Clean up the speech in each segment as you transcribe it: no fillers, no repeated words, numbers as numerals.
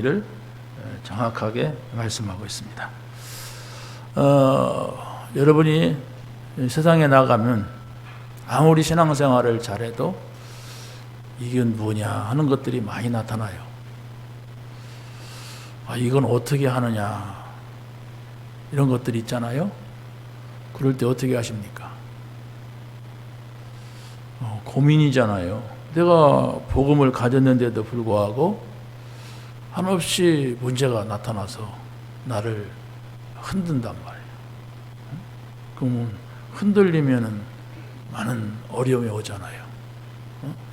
를 정확하게 말씀하고 있습니다. 여러분이 세상에 나가면 아무리 신앙생활을 잘해도 이건 뭐냐 하는 것들이 많이 나타나요. 이건 어떻게 하느냐 이런 것들이 있잖아요. 그럴 때 어떻게 하십니까? 고민이잖아요. 내가 복음을 가졌는데도 불구하고 한없이 문제가 나타나서 나를 흔든단 말이에요. 그러면 흔들리면은 많은 어려움이 오잖아요.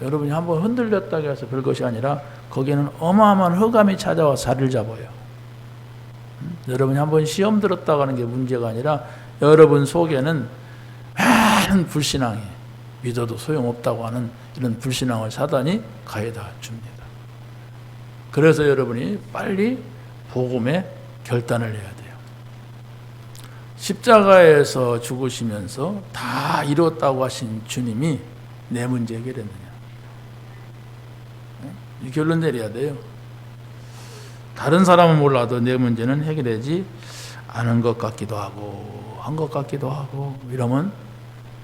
여러분이 한번 흔들렸다고 해서 별것이 아니라 거기에는 어마어마한 흑암이 찾아와 자리를 잡아요. 여러분이 한번 시험 들었다고 하는 게 문제가 아니라 여러분 속에는 많은 불신앙이 믿어도 소용없다고 하는 이런 불신앙을 사단이 가해다 줍니다. 그래서 여러분이 빨리 복음에 결단을 해야 돼요. 십자가에서 죽으시면서 다 이뤘다고 하신 주님이 내 문제 해결했느냐? 이 결론 내려야 돼요. 다른 사람은 몰라도 내 문제는 해결되지 않은 것 같기도 하고 한 것 같기도 하고 이러면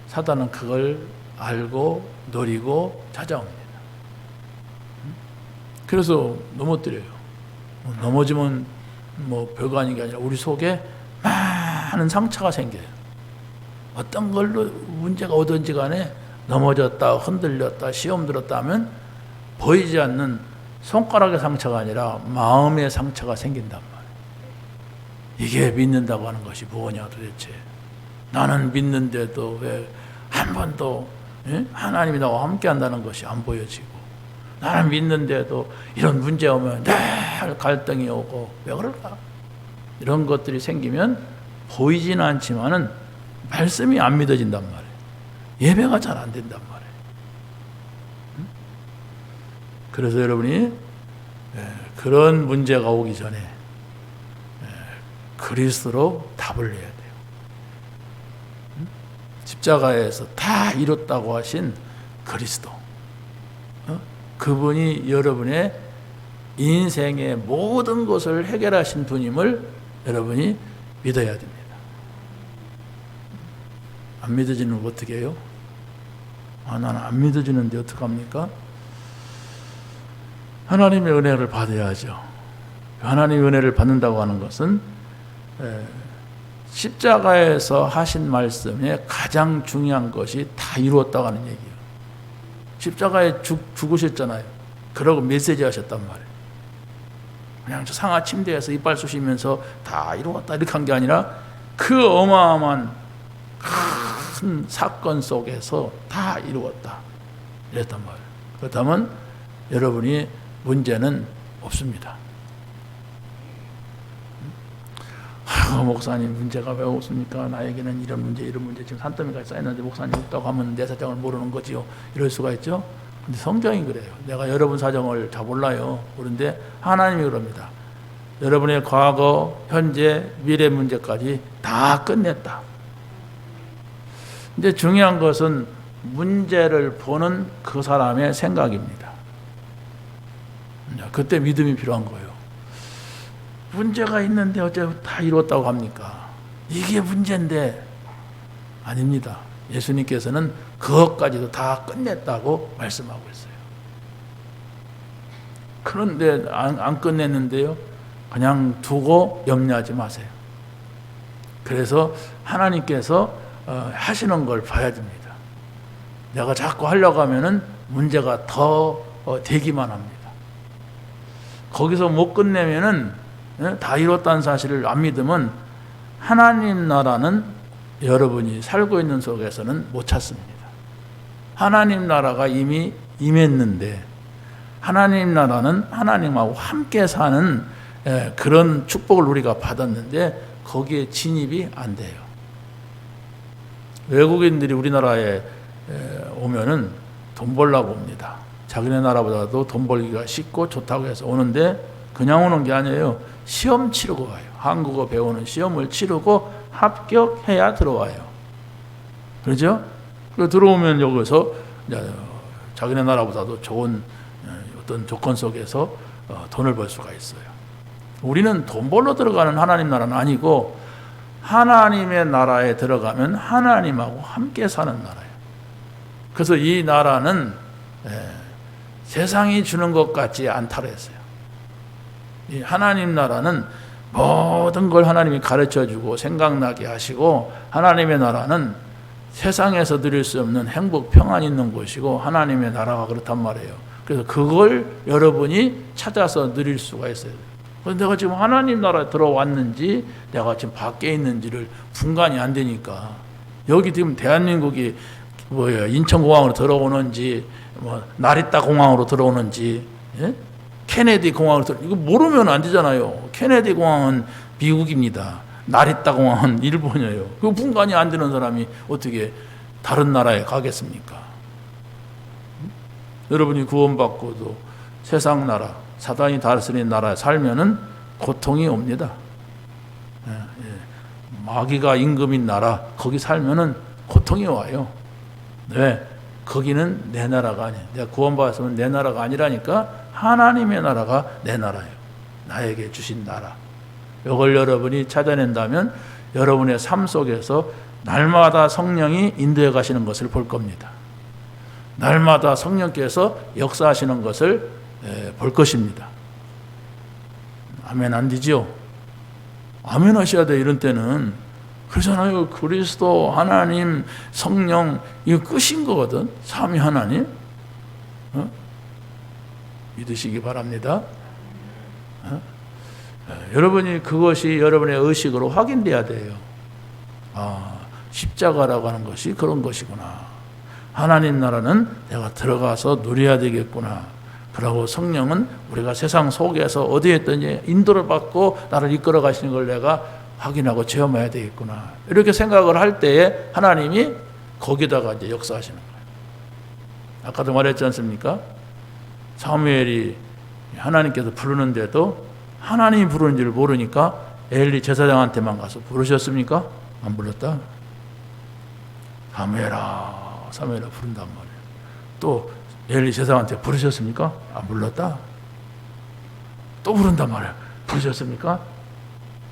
사단은 그걸 알고 노리고 찾아옵니다. 그래서 넘어뜨려요. 넘어지면 별거 아닌 게 아니라 우리 속에 많은 상처가 생겨요. 어떤 걸로 문제가 오든지 간에 넘어졌다, 흔들렸다, 시험 들었다 하면 보이지 않는 손가락의 상처가 아니라 마음의 상처가 생긴단 말이에요. 이게 믿는다고 하는 것이 뭐냐 도대체. 나는 믿는데도 왜 한 번도 하나님이 나와 함께 한다는 것이 안 보여지고, 나는 믿는데도 이런 문제 오면 늘 갈등이 오고 왜 그럴까? 이런 것들이 생기면 보이지는 않지만은 말씀이 안 믿어진단 말이에요. 예배가 잘 안 된단 말이에요. 그래서 여러분이 그런 문제가 오기 전에 그리스도로 답을 내야 돼요. 십자가에서 다 이뤘다고 하신 그리스도, 그분이 여러분의 인생의 모든 것을 해결하신 분임을 여러분이 믿어야 됩니다. 안 믿어지는 거 어떻게 해요? 나는 안 믿어지는데 어떡합니까? 하나님의 은혜를 받아야죠. 하나님의 은혜를 받는다고 하는 것은 십자가에서 하신 말씀에 가장 중요한 것이 다 이루었다고 하는 얘기예요. 십자가에 죽으셨잖아요. 그러고 메시지 하셨단 말이에요. 그냥 저 상하 침대에서 이빨 쑤시면서 다 이루었다 이렇게 한 게 아니라 그 어마어마한 큰 사건 속에서 다 이루었다 이랬단 말이에요. 그렇다면 여러분이 문제는 없습니다. 목사님 문제가 왜 없습니까? 나에게는 이런 문제 지금 산더미가 쌓였는데 목사님 없다고 하면 내 사정을 모르는 거지요. 이럴 수가 있죠. 근데 성경이 그래요. 내가 여러분 사정을 다 몰라요. 그런데 하나님이 그럽니다. 여러분의 과거, 현재, 미래 문제까지 다 끝냈다. 근데 중요한 것은 문제를 보는 그 사람의 생각입니다. 그때 믿음이 필요한 거예요. 문제가 있는데 어째 다 이뤘다고 합니까? 이게 문제인데 아닙니다. 예수님께서는 그것까지도 다 끝냈다고 말씀하고 있어요. 그런데 안 끝냈는데요. 그냥 두고 염려하지 마세요. 그래서 하나님께서 하시는 걸 봐야 됩니다. 내가 자꾸 하려고 하면은 문제가 더 되기만 합니다. 거기서 못 끝내면은 다 이뤘다는 사실을 안 믿으면 하나님 나라는 여러분이 살고 있는 속에서는 못 찾습니다. 하나님 나라가 이미 임했는데 하나님 나라는 하나님하고 함께 사는 그런 축복을 우리가 받았는데 거기에 진입이 안 돼요. 외국인들이 우리나라에 오면은 돈 벌려고 옵니다. 자기네 나라보다도 돈 벌기가 쉽고 좋다고 해서 오는데 그냥 오는 게 아니에요. 시험 치르고 와요. 한국어 배우는 시험을 치르고 합격해야 들어와요. 그렇죠? 들어오면 여기서 자기네 나라보다도 좋은 어떤 조건 속에서 돈을 벌 수가 있어요. 우리는 돈 벌러 들어가는 하나님 나라는 아니고 하나님의 나라에 들어가면 하나님하고 함께 사는 나라예요. 그래서 이 나라는 세상이 주는 것 같지 않다고 했어요. 이 하나님 나라는 모든 걸 하나님이 가르쳐주고 생각나게 하시고, 하나님의 나라는 세상에서 누릴 수 없는 행복, 평안 있는 곳이고 하나님의 나라가 그렇단 말이에요. 그래서 그걸 여러분이 찾아서 누릴 수가 있어요. 그런데 내가 지금 하나님 나라에 들어왔는지 내가 지금 밖에 있는지를 분간이 안 되니까, 여기 지금 대한민국이 뭐예요, 인천공항으로 들어오는지 나리타 공항으로 들어오는지, 예? 케네디 공항으로 이거 모르면 안 되잖아요. 케네디 공항은 미국입니다. 나리타 공항은 일본이에요. 그 분간이 안 되는 사람이 어떻게 다른 나라에 가겠습니까? 여러분이 구원받고도 세상 나라, 사단이 다스리는 나라에 살면은 고통이 옵니다. 마귀가 임금인 나라, 거기 살면은 고통이 와요. 왜? 거기는 내 나라가 아니에요. 내가 구원받았으면 내 나라가 아니라니까. 하나님의 나라가 내 나라예요. 나에게 주신 나라. 이걸 여러분이 찾아낸다면 여러분의 삶 속에서 날마다 성령이 인도해 가시는 것을 볼 겁니다. 날마다 성령께서 역사하시는 것을 볼 것입니다. 아멘 안 되죠? 아멘 하셔야 돼. 이런 때는. 그러잖아요. 그리스도, 하나님, 성령, 이거 끝인 거거든. 삼위 하나님. 믿으시기 바랍니다. 여러분이 그것이 여러분의 의식으로 확인돼야 돼요. 아, 십자가라고 하는 것이 그런 것이구나. 하나님 나라는 내가 들어가서 누려야 되겠구나. 그러고 성령은 우리가 세상 속에서 어디에 있든지 인도를 받고 나를 이끌어 가시는 걸 내가 확인하고 체험해야 되겠구나. 이렇게 생각을 할 때에 하나님이 거기다가 이제 역사하시는 거예요. 아까도 말했지 않습니까? 사무엘이 하나님께서 부르는데도 하나님이 부르는지를 모르니까 엘리 제사장한테만 가서 부르셨습니까? 안 불렀다. 사무엘아, 사무엘아 부른단 말이에요. 또 엘리 제사장한테 부르셨습니까? 안 불렀다. 또 부른단 말이에요. 부르셨습니까?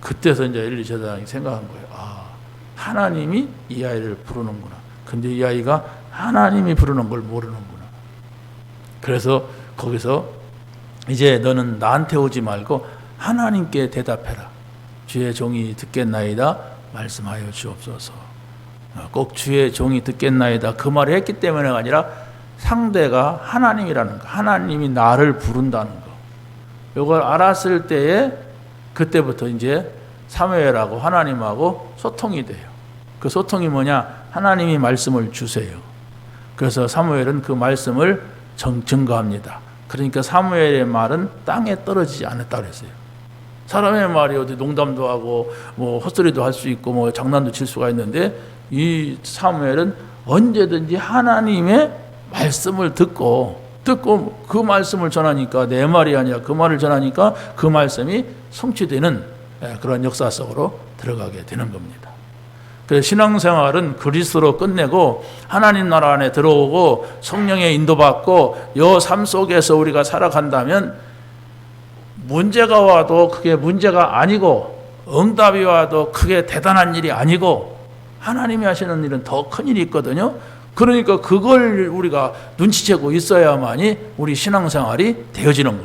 그때서 이제 엘리 제사장이 생각한 거예요. 아, 하나님이 이 아이를 부르는구나. 근데 이 아이가 하나님이 부르는 걸 모르는구나. 그래서 거기서 이제 너는 나한테 오지 말고 하나님께 대답해라. 주의 종이 듣겠나이다. 말씀하여 주옵소서. 꼭 주의 종이 듣겠나이다. 그 말을 했기 때문에 아니라 상대가 하나님이라는 거. 하나님이 나를 부른다는 거. 이걸 알았을 때에 그때부터 이제 사무엘하고 하나님하고 소통이 돼요. 그 소통이 뭐냐? 하나님이 말씀을 주세요. 그래서 사무엘은 그 말씀을 증거합니다. 그러니까 사무엘의 말은 땅에 떨어지지 않았다고 했어요. 사람의 말이 어디 농담도 하고 뭐 헛소리도 할 수 있고 뭐 장난도 칠 수가 있는데, 이 사무엘은 언제든지 하나님의 말씀을 듣고 그 말씀을 전하니까, 내 말이 아니라 그 말을 전하니까 그 말씀이 성취되는 그런 역사 속으로 들어가게 되는 겁니다. 그래서 신앙생활은 그리스도로 끝내고 하나님 나라 안에 들어오고 성령의 인도받고 이 삶 속에서 우리가 살아간다면 문제가 와도 그게 문제가 아니고, 응답이 와도 크게 대단한 일이 아니고, 하나님이 하시는 일은 더 큰 일이 있거든요. 그러니까 그걸 우리가 눈치채고 있어야만이 우리 신앙생활이 되어지는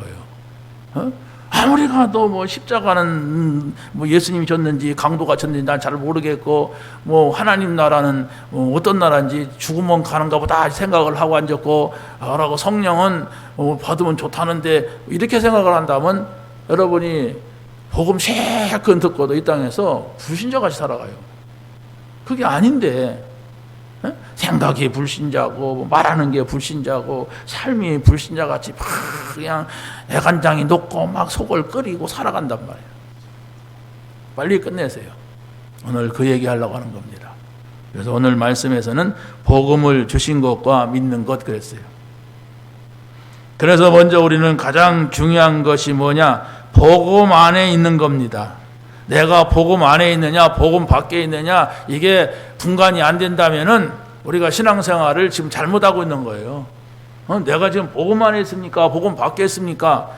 거예요. 아무리 가도 뭐 십자가는 뭐 예수님이 졌는지 강도가 졌는지 난 잘 모르겠고, 뭐 하나님 나라는 어떤 나라인지 죽으면 가는가 보다 생각을 하고 앉았고, 라고 성령은 받으면 좋다는데 이렇게 생각을 한다면 여러분이 복음 실컷 듣고도 이 땅에서 불신자같이 살아가요. 그게 아닌데, 생각이 불신자고 말하는 게 불신자고 삶이 불신자같이 막 그냥 애간장이 녹고 막 속을 끓이고 살아간단 말이에요. 빨리 끝내세요. 오늘 그 얘기하려고 하는 겁니다. 그래서 오늘 말씀에서는 복음을 주신 것과 믿는 것 그랬어요. 그래서 먼저 우리는 가장 중요한 것이 뭐냐? 복음 안에 있는 겁니다. 내가 복음 안에 있느냐 복음 밖에 있느냐, 이게 분간이 안 된다면은 우리가 신앙생활을 지금 잘못하고 있는 거예요. 내가 지금 복음 안에 있습니까? 복음 밖에 있습니까?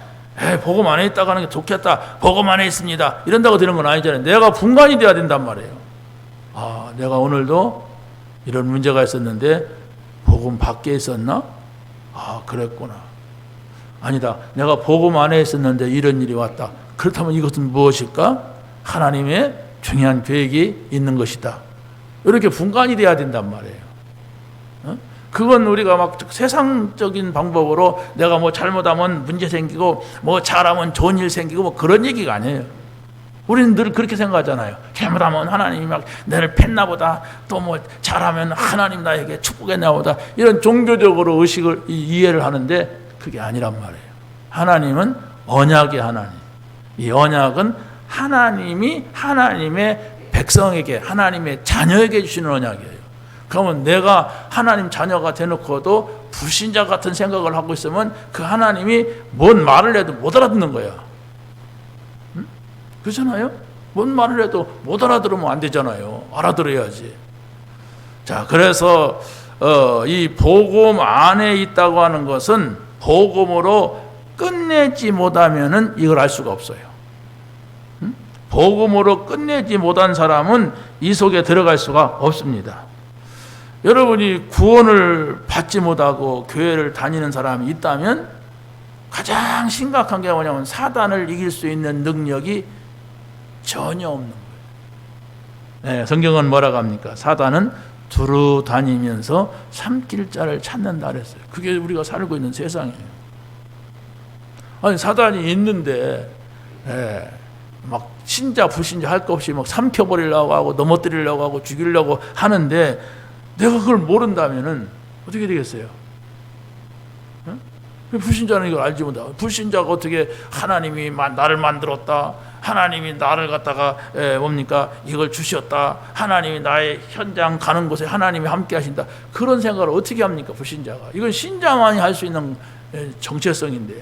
복음 안에 있다고 하는 게 좋겠다, 복음 안에 있습니다, 이런다고 되는 건 아니잖아요. 내가 분간이 돼야 된단 말이에요. 아, 내가 오늘도 이런 문제가 있었는데 복음 밖에 있었나? 아, 그랬구나. 아니다, 내가 복음 안에 있었는데 이런 일이 왔다. 그렇다면 이것은 무엇일까? 하나님의 중요한 계획이 있는 것이다. 이렇게 분간이 돼야 된단 말이에요. 그건 우리가 막 세상적인 방법으로 내가 뭐 잘못하면 문제 생기고 뭐 잘하면 좋은 일 생기고 뭐 그런 얘기가 아니에요. 우리는 늘 그렇게 생각하잖아요. 잘못하면 하나님이 막 나를 팼나 보다, 또 뭐 잘하면 하나님 나에게 축복했나 보다, 이런 종교적으로 의식을 이해를 하는데 그게 아니란 말이에요. 하나님은 언약의 하나님. 이 언약은 하나님이 하나님의 백성에게, 하나님의 자녀에게 주시는 언약이에요. 그러면 내가 하나님 자녀가 되놓고도 불신자 같은 생각을 하고 있으면 그 하나님이 뭔 말을 해도 못 알아듣는 거야. 응? 그렇잖아요? 뭔 말을 해도 못 알아들으면 안 되잖아요. 알아들어야지. 자, 그래서 이 복음 안에 있다고 하는 것은 복음으로 끝내지 못하면은 이걸 알 수가 없어요. 응? 복음으로 끝내지 못한 사람은 이 속에 들어갈 수가 없습니다. 여러분이 구원을 받지 못하고 교회를 다니는 사람이 있다면 가장 심각한 게 뭐냐면 사단을 이길 수 있는 능력이 전혀 없는 거예요. 네, 성경은 뭐라고 합니까? 사단은 두루 다니면서 삼킬 자를 찾는다 그랬어요. 그게 우리가 살고 있는 세상이에요. 아니, 사단이 있는데 막 신자 불신자 할 것 없이 막 삼켜버리려고 하고 넘어뜨리려고 하고 죽이려고 하는데 내가 그걸 모른다면은 어떻게 되겠어요? 불신자는 이걸 알지 못하고, 불신자가 어떻게 하나님이 나를 만들었다, 하나님이 나를 갖다가 뭡니까 이걸 주셨다, 하나님이 나의 현장 가는 곳에 하나님이 함께 하신다, 그런 생각을 어떻게 합니까? 불신자가. 이건 신자만이 할 수 있는 정체성인데.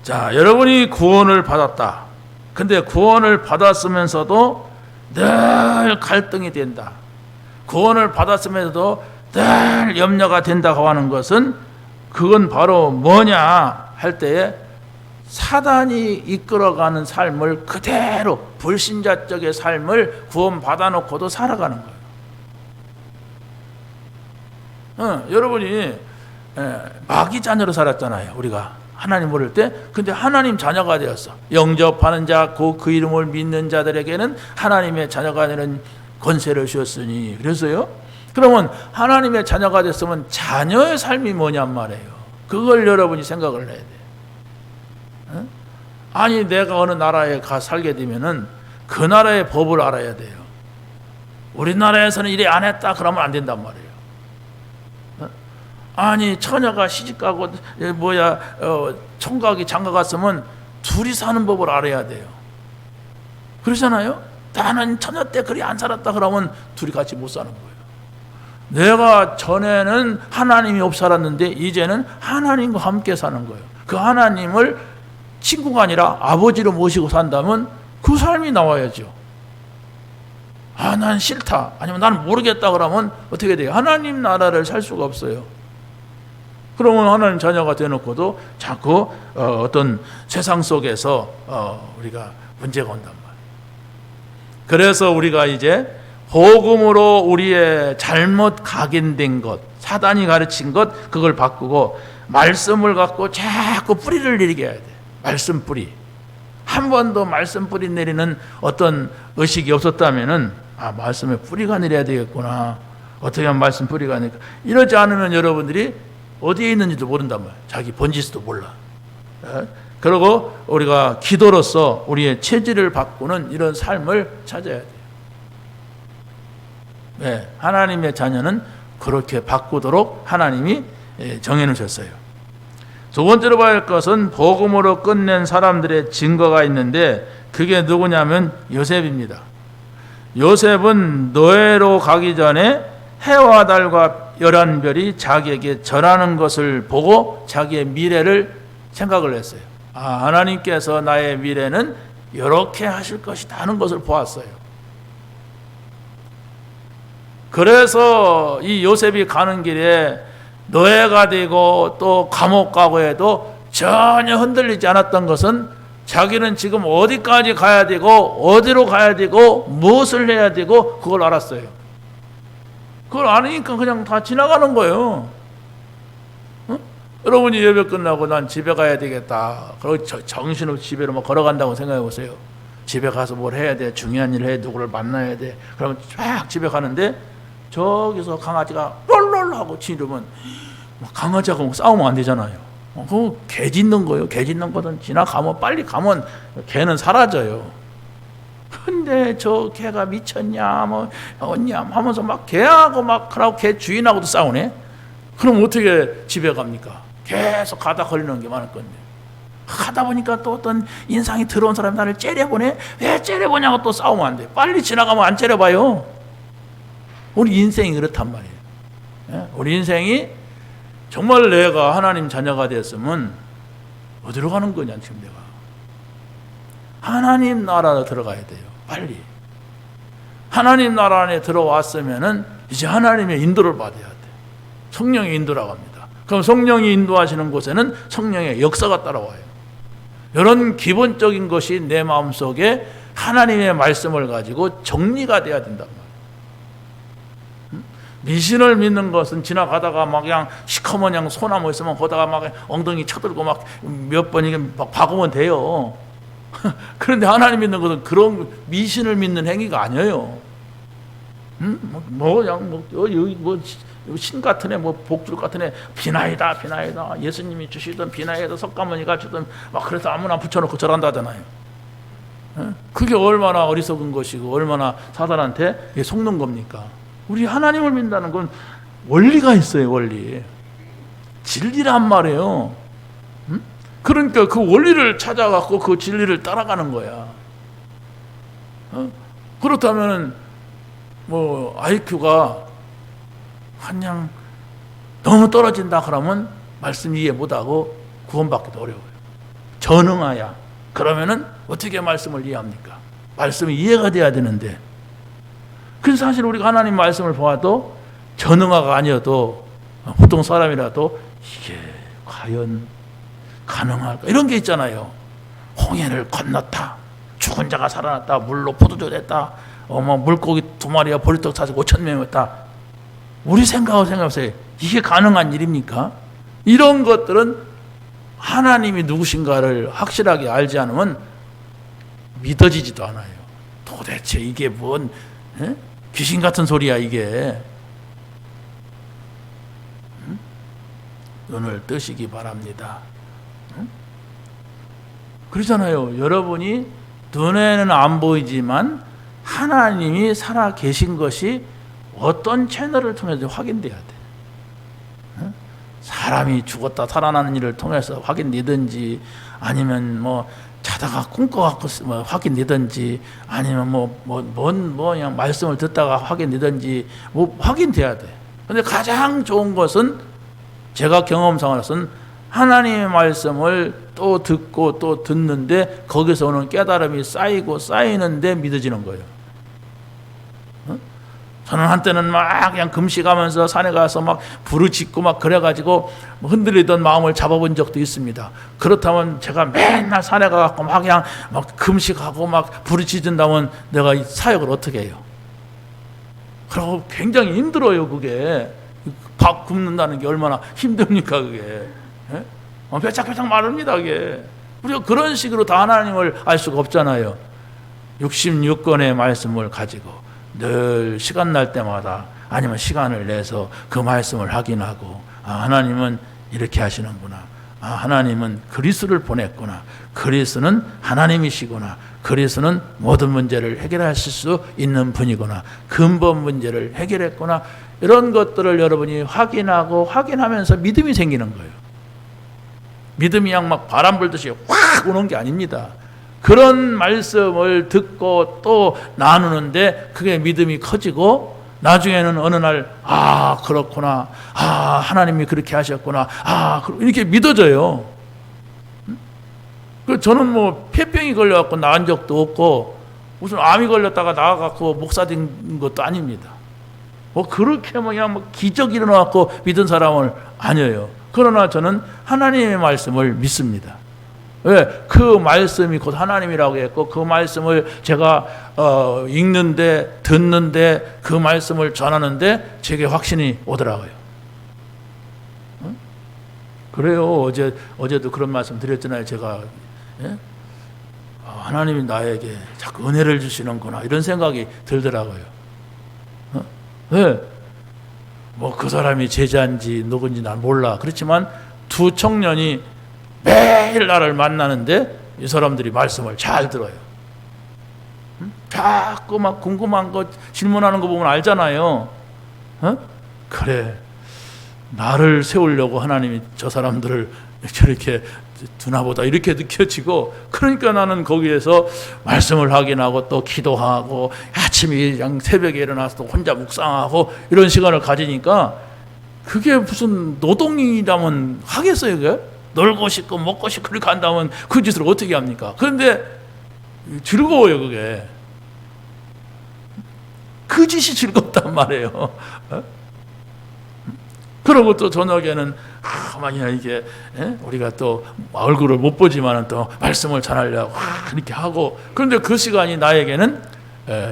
자, 여러분이 구원을 받았다. 근데 구원을 받았으면서도 늘 갈등이 된다. 구원을 받았음에도 늘 염려가 된다고 하는 것은 그건 바로 뭐냐 할 때에 사단이 이끌어가는 삶을 그대로, 불신자적의 삶을 구원 받아놓고도 살아가는 거예요. 여러분이 마귀 자녀로 살았잖아요. 우리가 하나님 모를 때. 근데 하나님 자녀가 되었어. 영접하는 자, 그 이름을 믿는 자들에게는 하나님의 자녀가 되는 권세를 주었으니. 그래서요, 그러면 하나님의 자녀가 됐으면 자녀의 삶이 뭐냔 말이에요. 그걸 여러분이 생각을 해야 돼요. 아니, 내가 어느 나라에 가 살게 되면은 그 나라의 법을 알아야 돼요. 우리나라에서는 이래 안 했다 그러면 안 된단 말이에요. 아니, 처녀가 시집가고 총각이 장가 갔으면 둘이 사는 법을 알아야 돼요. 그러잖아요. 나는 처녀 때 그리 안 살았다 그러면 둘이 같이 못 사는 거예요. 내가 전에는 하나님이 없이 살았는데 이제는 하나님과 함께 사는 거예요. 그 하나님을 친구가 아니라 아버지로 모시고 산다면 그 삶이 나와야죠. 아, 난 싫다, 아니면 나는 모르겠다 그러면 어떻게 돼요? 하나님 나라를 살 수가 없어요. 그러면 하나님 자녀가 되어놓고도 자꾸 어떤 세상 속에서 우리가 문제가 온단 말이에요. 그래서 우리가 이제 복음으로 우리의 잘못 각인된 것, 사단이 가르친 것, 그걸 바꾸고 말씀을 갖고 자꾸 뿌리를 내리게 해야 돼. 말씀 뿌리. 한 번도 말씀 뿌리 내리는 어떤 의식이 없었다면은, 아, 말씀에 뿌리가 내려야 되겠구나. 어떻게 하면 말씀 뿌리가 내릴까? 이러지 않으면 여러분들이 어디에 있는지도 모른단 말이에요. 자기 본질도 몰라. 그리고 우리가 기도로서 우리의 체질을 바꾸는 이런 삶을 찾아야 돼요. 네, 하나님의 자녀는 그렇게 바꾸도록 하나님이 정해놓으셨어요. 두 번째로 봐야 할 것은 복음으로 끝낸 사람들의 증거가 있는데, 그게 누구냐면 요셉입니다. 요셉은 노예로 가기 전에 해와 달과 열한 별이 자기에게 절하는 것을 보고 자기의 미래를 생각을 했어요. 아, 하나님께서 나의 미래는 이렇게 하실 것이다 하는 것을 보았어요. 그래서 이 요셉이 가는 길에 노예가 되고 또 감옥 가고 해도 전혀 흔들리지 않았던 것은 자기는 지금 어디까지 가야 되고 어디로 가야 되고 무엇을 해야 되고 그걸 알았어요. 그걸 아니까 그냥 다 지나가는 거예요. 어? 여러분이 예배 끝나고 난 집에 가야 되겠다. 그리고 정신없이 집에로 막 걸어간다고 생각해 보세요. 집에 가서 뭘 해야 돼. 중요한 일을 해. 누구를 만나야 돼. 그러면 쫙 집에 가는데 저기서 강아지가 롤롤 하고 치르면 강아지하고 싸우면 안 되잖아요. 그거 개 짖는 거예요. 개 짖는 거든 지나가면 빨리 가면 개는 사라져요. 근데 저 개가 미쳤냐 뭐 어냐 하면서 막 개하고 막 그러고 개 주인하고도 싸우네. 그럼 어떻게 집에 갑니까? 계속 가다 걸리는 게 많을 건데. 하다 보니까 또 어떤 인상이 들어온 사람이 나를 째려보네. 왜 째려보냐고 또 싸우면 안 돼. 빨리 지나가면 안 째려봐요. 우리 인생이 그렇단 말이에요. 우리 인생이 정말 내가 하나님 자녀가 되었으면 어디로 가는 거냐 지금 내가. 하나님 나라로 들어가야 돼요. 빨리. 하나님 나라 안에 들어왔으면은 이제 하나님의 인도를 받아야 돼. 성령의 인도라고 합니다. 그럼 성령이 인도하시는 곳에는 성령의 역사가 따라와요. 이런 기본적인 것이 내 마음속에 하나님의 말씀을 가지고 정리가 돼야 된단 말이에요. 미신을 믿는 것은 지나가다가 막 그냥 시커먼 소나무 있으면 거다가 막 엉덩이 쳐들고 막 몇 번 이게 막 박으면 돼요. 그런데 하나님 믿는 것은 그런 미신을 믿는 행위가 아니에요. 신 같은 애, 복줄 같은 애, 비나이다. 예수님이 주시던 비나이다, 석가모니가 주던 막 그래서 아무나 붙여놓고 절한다잖아요. 그게 얼마나 어리석은 것이고 얼마나 사단한테 속는 겁니까? 우리 하나님을 믿는다는 건 원리가 있어요, 원리. 진리란 말이에요. 그러니까 그 원리를 찾아갖고 그 진리를 따라가는 거야. 그렇다면 IQ가 그냥 너무 떨어진다 그러면 말씀 이해 못하고 구원받기도 어려워요. 전응하야. 그러면은 어떻게 말씀을 이해합니까? 말씀이 이해가 돼야 되는데. 그래서 사실 우리가 하나님 말씀을 보아도 전응아가 아니어도 보통 사람이라도 이게 과연 가능할까? 이런 게 있잖아요. 홍해를 건넜다. 죽은 자가 살아났다. 물로 포도주 됐다. 물고기 2마리가 보리떡 사서 5,000명이었다. 우리 생각하세요. 이게 가능한 일입니까? 이런 것들은 하나님이 누구신가를 확실하게 알지 않으면 믿어지지도 않아요. 도대체 이게 뭔 귀신 같은 소리야 이게. 눈을 뜨시기 바랍니다. 그러잖아요. 여러분이 눈에는 안 보이지만 하나님이 살아 계신 것이 어떤 채널을 통해서 확인돼야 돼. 사람이 죽었다 살아나는 일을 통해서 확인되든지 아니면 자다가 꿈꿔갖고 확인되든지 아니면 그냥 말씀을 듣다가 확인되든지 확인돼야 돼. 근데 가장 좋은 것은 제가 경험상으로서는 하나님의 말씀을 또 듣고 또 듣는데 거기서 오는 깨달음이 쌓이고 쌓이는데 믿어지는 거예요. 저는 한때는 막 그냥 금식하면서 산에 가서 막 부르짖고 막 그래가지고 흔들리던 마음을 잡아본 적도 있습니다. 그렇다면 제가 맨날 산에 가갖고 막 그냥 막 금식하고 막 부르짖는다면 내가 이 사역을 어떻게 해요? 그리고 굉장히 힘들어요, 그게. 밥 굶는다는 게 얼마나 힘듭니까, 그게. 뼈짝뼈짝 마릅니다, 그게. 우리가 그런 식으로 다 하나님을 알 수가 없잖아요. 66권의 말씀을 가지고 늘 시간 날 때마다 아니면 시간을 내서 그 말씀을 확인하고 하나님은 이렇게 하시는구나. 하나님은 그리스도를 보냈구나. 그리스도는 하나님이시구나. 그리스도는 모든 문제를 해결하실 수 있는 분이구나. 근본 문제를 해결했구나. 이런 것들을 여러분이 확인하고 확인하면서 믿음이 생기는 거예요. 믿음이 그냥 막 바람 불듯이 확 오는 게 아닙니다. 그런 말씀을 듣고 또 나누는데 그게 믿음이 커지고 나중에는 어느 날 그렇구나. 하나님이 그렇게 하셨구나. 이렇게 믿어져요. 저는 폐병이 걸려갖고 나은 적도 없고 무슨 암이 걸렸다가 나와갖고 목사 된 것도 아닙니다. 뭐 그렇게 그냥 뭐 기적 일어나갖고 믿은 사람은 아니에요. 그러나 저는 하나님의 말씀을 믿습니다. 왜? 그 말씀이 곧 하나님이라고 했고 그 말씀을 제가 읽는데 듣는데 그 말씀을 전하는데 제게 확신이 오더라고요. 그래요. 어제도 그런 말씀 드렸잖아요. 제가 예? 하나님이 나에게 자꾸 은혜를 주시는구나 이런 생각이 들더라고요. 왜? 뭐 그 사람이 제자인지 누군지 난 몰라. 그렇지만 두 청년이 매일 나를 만나는데 이 사람들이 말씀을 잘 들어요. 자꾸 막 궁금한 거 질문하는 거 보면 알잖아요. 그래, 나를 세우려고 하나님이 저 사람들을 저렇게 두나보다 이렇게 느껴지고, 그러니까 나는 거기에서 말씀을 확인하고 또 기도하고 아침에 그냥 새벽에 일어나서 또 혼자 묵상하고 이런 시간을 가지니까 그게 무슨 노동이라면 하겠어요? 그게? 놀고 싶고 먹고 싶고 그렇게 한다면 그 짓을 어떻게 합니까? 그런데 즐거워요. 그게 그 짓이 즐겁단 말이에요. 그러고 또 저녁에는 만약 이게 우리가 또 얼굴을 못 보지만은 또 말씀을 전하려고 그렇게 하고, 그런데 그 시간이 나에게는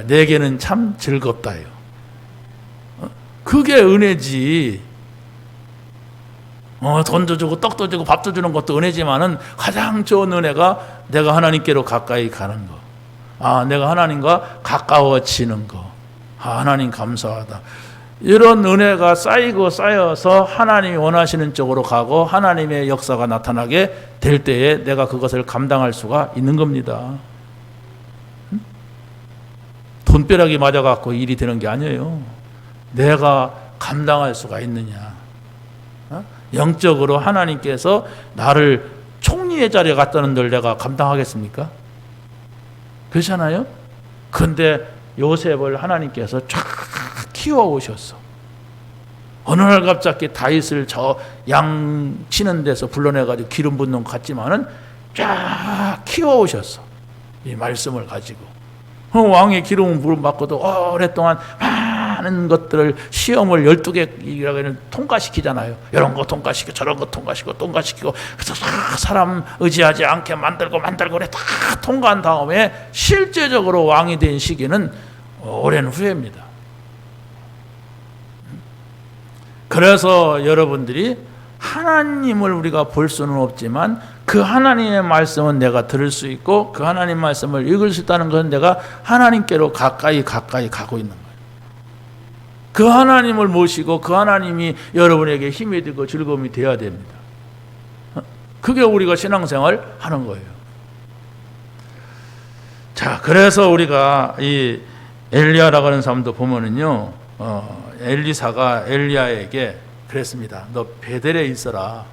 내게는 참 즐겁다요. 그게 은혜지. 돈도 주고 떡도 주고 밥도 주는 것도 은혜지만은 가장 좋은 은혜가 내가 하나님께로 가까이 가는 거. 내가 하나님과 가까워지는 거. 하나님 감사하다. 이런 은혜가 쌓이고 쌓여서 하나님이 원하시는 쪽으로 가고 하나님의 역사가 나타나게 될 때에 내가 그것을 감당할 수가 있는 겁니다. 돈벼락이 맞아갖고 일이 되는 게 아니에요. 내가 감당할 수가 있느냐. 영적으로 하나님께서 나를 총리의 자리에 갖다 놓은 내가 감당하겠습니까? 그렇잖아요? 그런데 요셉을 하나님께서 쫙 키워오셨어. 어느 날 갑자기 다윗을 저 양 치는 데서 불러내가지고 기름 붓는 것 같지만은 쫙 키워오셨어. 이 말씀을 가지고. 왕의 기름을 받고도 오랫동안 많은 것들을 시험을 12개라고는 통과시키잖아요. 이런 거 통과시키고 저런 거 통과시키고 그래서 사람 의지하지 않게 만들고 그래 다 통과한 다음에 실제적으로 왕이 된 시기는 오랜 후입니다. 그래서 여러분들이 하나님을 우리가 볼 수는 없지만 그 하나님의 말씀은 내가 들을 수 있고 그 하나님 말씀을 읽을 수 있다는 것은 내가 하나님께로 가까이 가고 있는 거예요. 그 하나님을 모시고 그 하나님이 여러분에게 힘이 되고 즐거움이 되어야 됩니다. 그게 우리가 신앙생활 하는 거예요. 자, 그래서 우리가 이 엘리야라고 하는 사람도 보면은요, 엘리사가 엘리야에게 그랬습니다. 너 베델에 있어라.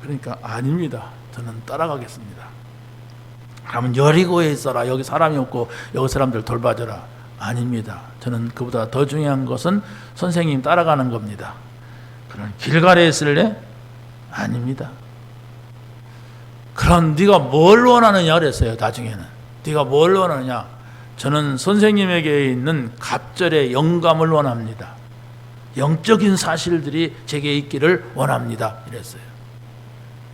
그러니까 아닙니다. 저는 따라가겠습니다. 그러면 여리고에 있어라. 여기 사람이 없고 여기 사람들 돌봐줘라. 아닙니다. 저는 그보다 더 중요한 것은 선생님 따라가는 겁니다. 그럼 길갈에 있을래? 아닙니다. 그럼 네가 뭘 원하느냐 그랬어요. 나중에는 네가 뭘 원하느냐. 저는 선생님에게 있는 갑절의 영감을 원합니다. 영적인 사실들이 제게 있기를 원합니다. 이랬어요.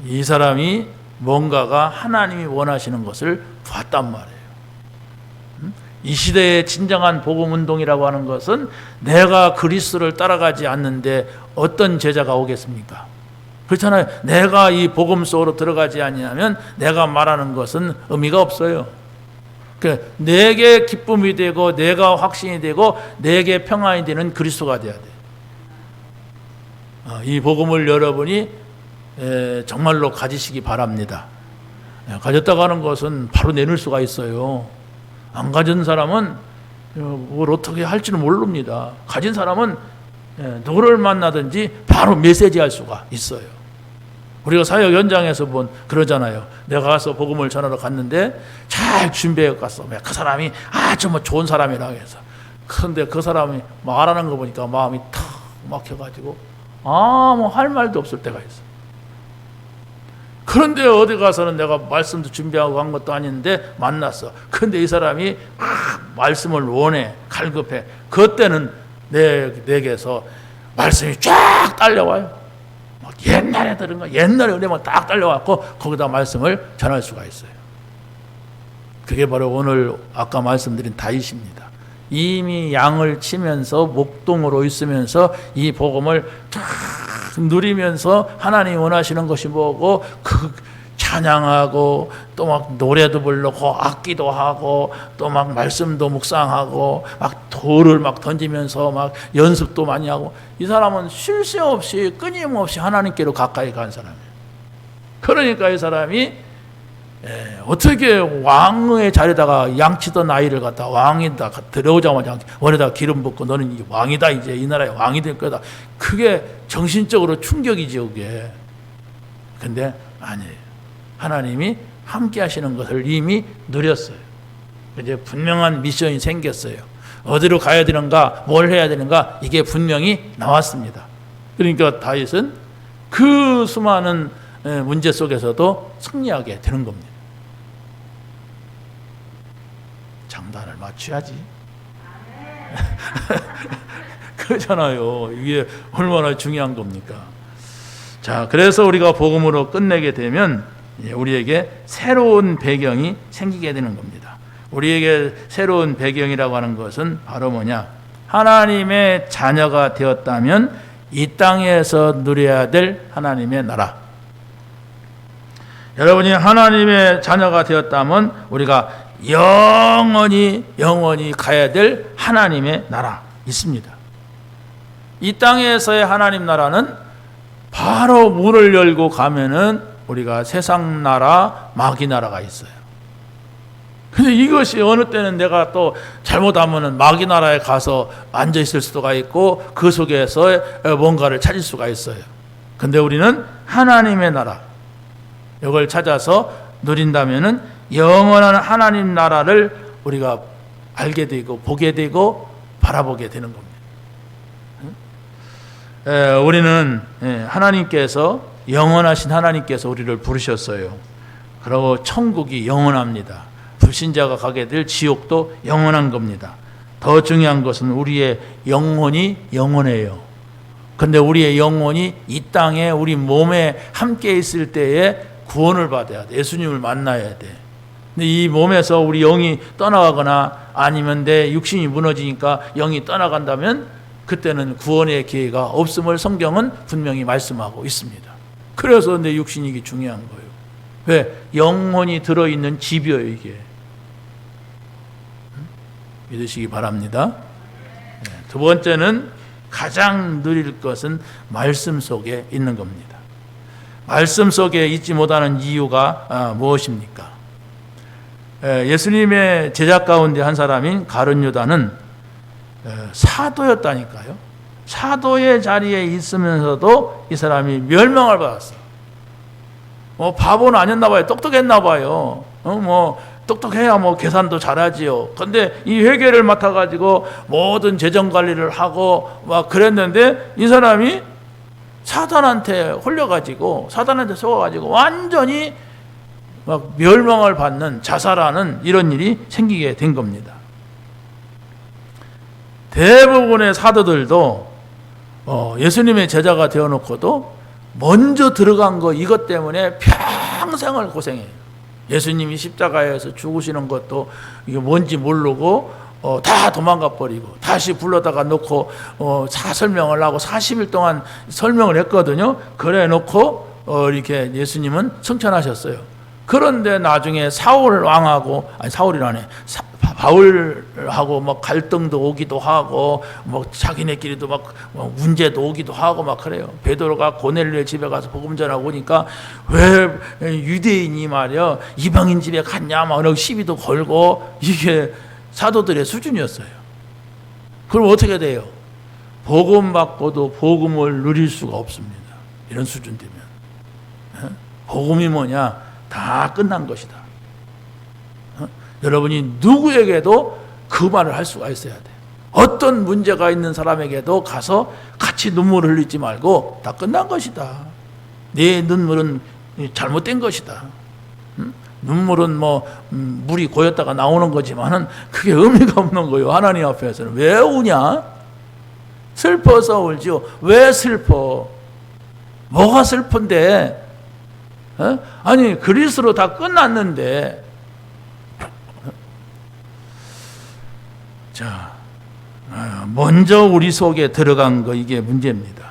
이 사람이 뭔가가 하나님이 원하시는 것을 봤단 말이에요. 이 시대의 진정한 복음운동이라고 하는 것은 내가 그리스도를 따라가지 않는데 어떤 제자가 오겠습니까? 그렇잖아요. 내가 이 복음 속으로 들어가지 않으면 내가 말하는 것은 의미가 없어요. 내게 기쁨이 되고 내가 확신이 되고 내게 평안이 되는 그리스도가 돼야 돼요. 이 복음을 여러분이 정말로 가지시기 바랍니다. 가졌다고 하는 것은 바로 내놓을 수가 있어요. 안 가진 사람은 뭘 어떻게 할지는 모릅니다. 가진 사람은 누구를 만나든지 바로 메시지할 수가 있어요. 우리가 사역 현장에서 그러잖아요. 내가 가서 복음을 전하러 갔는데 잘 준비해 갔어. 그 사람이 아주 좋은 사람이라고 해서. 그런데 그 사람이 말하는 거 보니까 마음이 탁 막혀가지고 할 말도 없을 때가 있어. 그런데 어디 가서는 내가 말씀도 준비하고 한 것도 아닌데 만났어. 그런데 이 사람이 말씀을 원해, 갈급해. 그때는 내게서 말씀이 쫙 딸려와요. 옛날에 들은 거, 옛날에 은혜만 딱 딸려왔고 거기다 말씀을 전할 수가 있어요. 그게 바로 오늘 아까 말씀드린 다윗입니다. 이미 양을 치면서 목동으로 있으면서 이 복음을 쫙 누리면서 하나님이 원하시는 것이 뭐고 그 찬양하고 또 막 노래도 부르고 악기도 하고 또 막 말씀도 묵상하고 막 돌을 막 던지면서 막 연습도 많이 하고 이 사람은 쉴 새 없이 끊임없이 하나님께로 가까이 간 사람이에요. 그러니까 이 사람이 어떻게 왕의 자리에다가 양치던 아이를 갖다 왕이다 들어오자마자 원에다가 기름 붓고 너는 왕이다, 이제 이 나라의 왕이 될 거다. 그게 정신적으로 충격이죠, 그게. 근데 아니에요. 하나님이 함께 하시는 것을 이미 누렸어요. 이제 분명한 미션이 생겼어요. 어디로 가야 되는가, 뭘 해야 되는가, 이게 분명히 나왔습니다. 그러니까 다윗은 그 수많은 문제 속에서도 승리하게 되는 겁니다. 장단을 맞춰야지. 그렇잖아요. 이게 얼마나 중요한 겁니까? 자, 그래서 우리가 복음으로 끝내게 되면 우리에게 새로운 배경이 생기게 되는 겁니다. 우리에게 새로운 배경이라고 하는 것은 바로 뭐냐? 하나님의 자녀가 되었다면 이 땅에서 누려야 될 하나님의 나라. 여러분이 하나님의 자녀가 되었다면 우리가 영원히 가야 될 하나님의 나라 있습니다. 이 땅에서의 하나님 나라는 바로 문을 열고 가면은 우리가 세상 나라, 마귀 나라가 있어요. 근데 이것이 어느 때는 내가 또 잘못하면은 마귀 나라에 가서 앉아 있을 수가 있고 그 속에서 뭔가를 찾을 수가 있어요. 근데 우리는 하나님의 나라, 이걸 찾아서 누린다면은 영원한 하나님 나라를 우리가 알게 되고 보게 되고 바라보게 되는 겁니다. 우리는 하나님께서 영원하신 하나님께서 우리를 부르셨어요. 그리고 천국이 영원합니다. 불신자가 가게 될 지옥도 영원한 겁니다. 더 중요한 것은 우리의 영혼이 영원해요. 근데 우리의 영혼이 이 땅에 우리 몸에 함께 있을 때에 구원을 받아야 돼. 예수님을 만나야 돼. 근데 이 몸에서 우리 영이 떠나가거나 아니면 내 육신이 무너지니까 영이 떠나간다면 그때는 구원의 기회가 없음을 성경은 분명히 말씀하고 있습니다. 그래서 내 육신이 이게 중요한 거예요. 왜? 영혼이 들어있는 집이에요, 이게. 믿으시기 바랍니다. 두 번째는 가장 누릴 것은 말씀 속에 있는 겁니다. 말씀 속에 있지 못하는 이유가 무엇입니까? 예수님의 제자 가운데 한 사람인 가룟 유다는 사도였다니까요. 사도의 자리에 있으면서도 이 사람이 멸망을 받았어요. 바보는 아니었나 봐요. 똑똑했나 봐요. 똑똑해야 계산도 잘하지요. 근데 이 회계를 맡아가지고 모든 재정 관리를 하고 막 그랬는데 이 사람이 사단한테 홀려가지고 사단한테 속아가지고 완전히 막 멸망을 받는, 자살하는 이런 일이 생기게 된 겁니다. 대부분의 사도들도 예수님의 제자가 되어놓고도 먼저 들어간 거 이것 때문에 평생을 고생해요. 예수님이 십자가에서 죽으시는 것도 이게 뭔지 모르고 다 도망가 버리고 다시 불러다가 놓고 다 설명을 하고 40일 동안 설명을 했거든요. 그래 놓고 이렇게 예수님은 승천하셨어요. 그런데 나중에 사울 왕하고, 아니 사울이라네, 바울하고 막 갈등도 오기도 하고 막 자기네끼리도 막 문제도 오기도 하고 막 그래요. 베드로가 고넬료의 집에 가서 복음 전하고 오니까 왜 유대인이 말이야 이방인 집에 갔냐 막 시비도 걸고, 이게 사도들의 수준이었어요. 그럼 어떻게 돼요? 복음 받고도 복음을 누릴 수가 없습니다. 이런 수준 되면 복음이 뭐냐? 다 끝난 것이다. 여러분이 누구에게도 그 말을 할 수가 있어야 돼. 어떤 문제가 있는 사람에게도 가서 같이 눈물을 흘리지 말고 다 끝난 것이다. 네 눈물은 잘못된 것이다. 눈물은 뭐 물이 고였다가 나오는 거지만은 그게 의미가 없는 거예요. 하나님 앞에서는. 왜 우냐? 슬퍼서 울지요. 왜 슬퍼? 뭐가 슬픈데? 아니 그리스로 다 끝났는데. 자, 먼저 우리 속에 들어간 거 이게 문제입니다.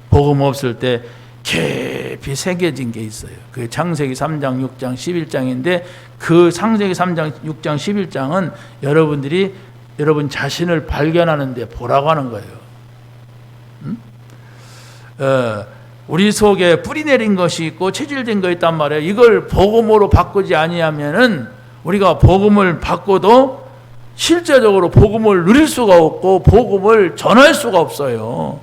복음 없을 때 깊이 새겨진 게 있어요. 그 창세기 3장, 6장, 11장인데 그 창세기 3장, 6장, 11장은 여러분들이 여러분 자신을 발견하는 데 보라고 하는 거예요. 우리 속에 뿌리 내린 것이 있고 체질된 거 있단 말이에요. 이걸 복음으로 바꾸지 아니하면은 우리가 복음을 바꿔도 실제적으로 복음을 누릴 수가 없고 복음을 전할 수가 없어요.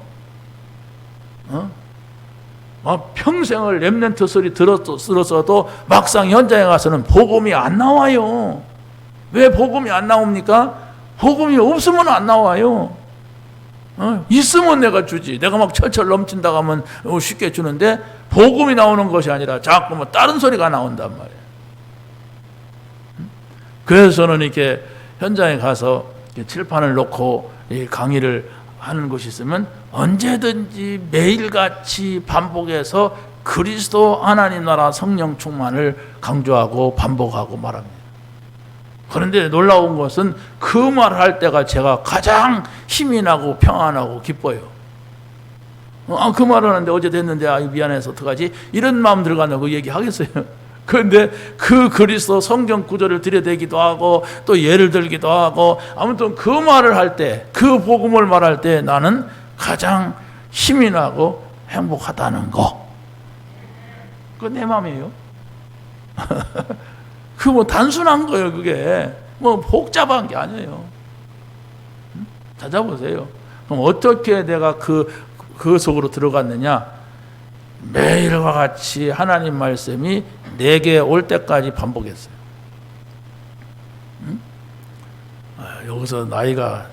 평생을 렘넌트 소리 들었어도 막상 현장에 가서는 복음이 안 나와요. 왜 복음이 안 나옵니까? 복음이 없으면 안 나와요. 있으면 내가 주지. 내가 막 철철 넘친다고 하면 쉽게 주는데 복음이 나오는 것이 아니라 자꾸 뭐 다른 소리가 나온단 말이에요. 그래서 저는 이렇게 현장에 가서 칠판을 놓고 강의를 하는 곳이 있으면 언제든지 매일같이 반복해서 그리스도 하나님 나라 성령 충만을 강조하고 반복하고 말합니다. 그런데 놀라운 것은 그 말을 할 때가 제가 가장 힘이 나고 평안하고 기뻐요. 그 말을 하는데 어제 됐는데 미안해서 어떡하지? 이런 마음 들어간다고 얘기하겠어요. 그런데 그 그리스도 성경 구절을 들여대기도 하고 또 예를 들기도 하고 아무튼 그 말을 할 때, 그 복음을 말할 때 나는 가장 힘이 나고 행복하다는 거. 그건 내 마음이에요. 그 뭐 단순한 거예요. 그게 뭐 복잡한 게 아니에요. 찾아보세요. 그럼 어떻게 내가 그 속으로 들어갔느냐? 매일과 같이 하나님 말씀이 내게 올 때까지 반복했어요. 여기서 나이가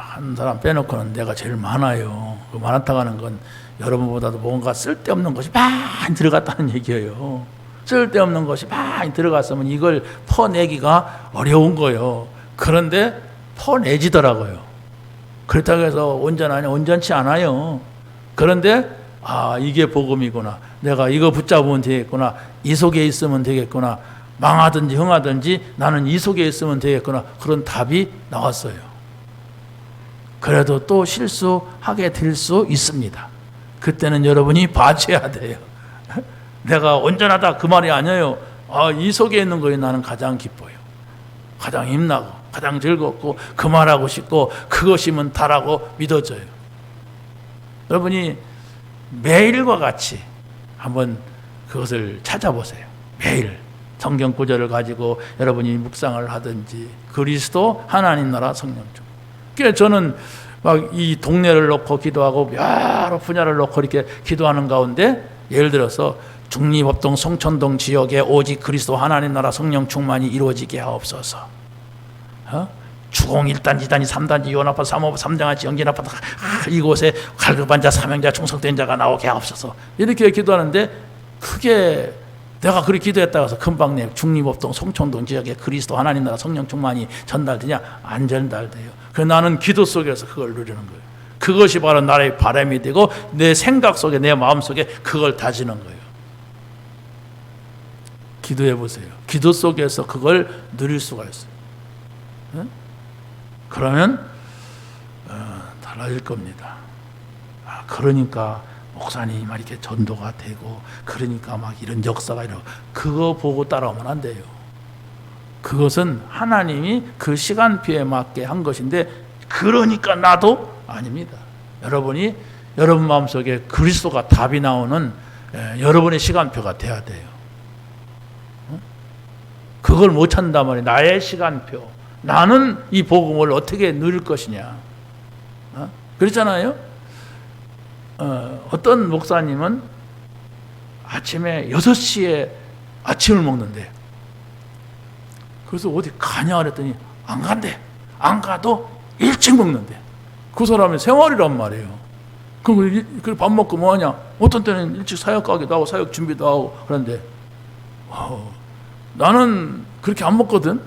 한 사람 빼놓고는 내가 제일 많아요. 그 많았다고 하는 건 여러분보다도 뭔가 쓸데없는 것이 많이 들어갔다는 얘기예요. 쓸데없는 것이 많이 들어갔으면 이걸 퍼내기가 어려운 거예요. 그런데 퍼내지더라고요. 그렇다고 해서 온전하냐? 온전치 않아요. 그런데 이게 복음이구나. 내가 이거 붙잡으면 되겠구나. 이 속에 있으면 되겠구나. 망하든지 흥하든지 나는 이 속에 있으면 되겠구나. 그런 답이 나왔어요. 그래도 또 실수하게 될 수 있습니다. 그때는 여러분이 봐줘야 돼요. 내가 온전하다 그 말이 아니에요. 이 속에 있는 거에 나는 가장 기뻐요. 가장 힘나고 가장 즐겁고 그 말하고 싶고 그것이면 다라고 믿어져요. 여러분이 매일과 같이 한번 그것을 찾아보세요. 매일 성경 구절을 가지고 여러분이 묵상을 하든지 그리스도 하나님 나라 성령 중. 그래서 저는 막 이 동네를 놓고 기도하고 여러 분야를 놓고 이렇게 기도하는 가운데 예를 들어서 중리법동 송천동 지역에 오직 그리스도 하나님 나라 성령 충만이 이루어지게 하옵소서. 주공 1단, 2단, 3단지, 요원아파트, 3호부, 3장아지, 영진아파트 이곳에 갈급한 자, 사명자, 충성된 자가 나오게 하옵소서. 이렇게 기도하는데 그게 내가 그렇게 기도했다고 해서 금방 내 중리법동 송천동 지역에 그리스도 하나님 나라 성령 충만이 전달되냐? 안 전달돼요. 그래서 나는 기도 속에서 그걸 누리는 거예요. 그것이 바로 나의 바람이 되고 내 생각 속에 내 마음 속에 그걸 다지는 거예요. 기도해 보세요. 기도 속에서 그걸 누릴 수가 있어요. 그러면 달라질 겁니다. 그러니까 목사님 막 이렇게 전도가 되고 그러니까 막 이런 역사가 이러고 그거 보고 따라오면 안 돼요. 그것은 하나님이 그 시간표에 맞게 한 것인데 그러니까 나도 아닙니다. 여러분이 여러분 마음속에 그리스도가 답이 나오는 여러분의 시간표가 돼야 돼요. 그걸 못 찾는단 말이에요. 나의 시간표. 나는 이 복음을 어떻게 누릴 것이냐. 그렇잖아요. 어떤 목사님은 아침에 6시에 아침을 먹는데 그래서 어디 가냐 그랬더니 안 간대. 안 가도 일찍 먹는데 그 사람의 생활이란 말이에요. 그 밥 먹고 뭐 하냐? 어떤 때는 일찍 사역 가기도 하고 사역 준비도 하고 그런데 나는 그렇게 안 먹거든.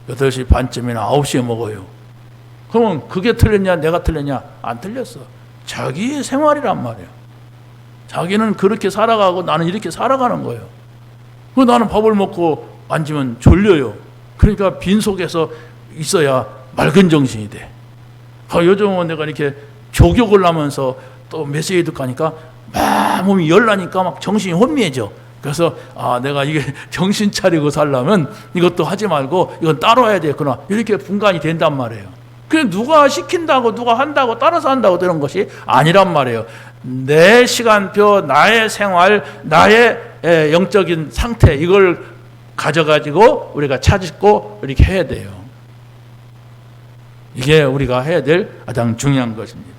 8시 반쯤이나 9시에 먹어요. 그러면 그게 틀렸냐 내가 틀렸냐? 안 틀렸어. 자기의 생활이란 말이에요. 자기는 그렇게 살아가고 나는 이렇게 살아가는 거예요. 나는 밥을 먹고 앉으면 졸려요. 그러니까 빈속에서 있어야 맑은 정신이 돼. 요즘은 내가 이렇게 조격을 하면서 또 메시지 듣고 하니까 막 몸이 열나니까 막 정신이 혼미해져. 그래서 내가 이게 정신 차리고 살려면 이것도 하지 말고 이건 따로 해야 되겠구나. 이렇게 분간이 된단 말이에요. 그냥 누가 시킨다고 누가 한다고 따라서 한다고 되는 것이 아니란 말이에요. 내 시간표, 나의 생활, 나의 영적인 상태 이걸 가져가지고 우리가 찾고 이렇게 해야 돼요. 이게 우리가 해야 될 가장 중요한 것입니다.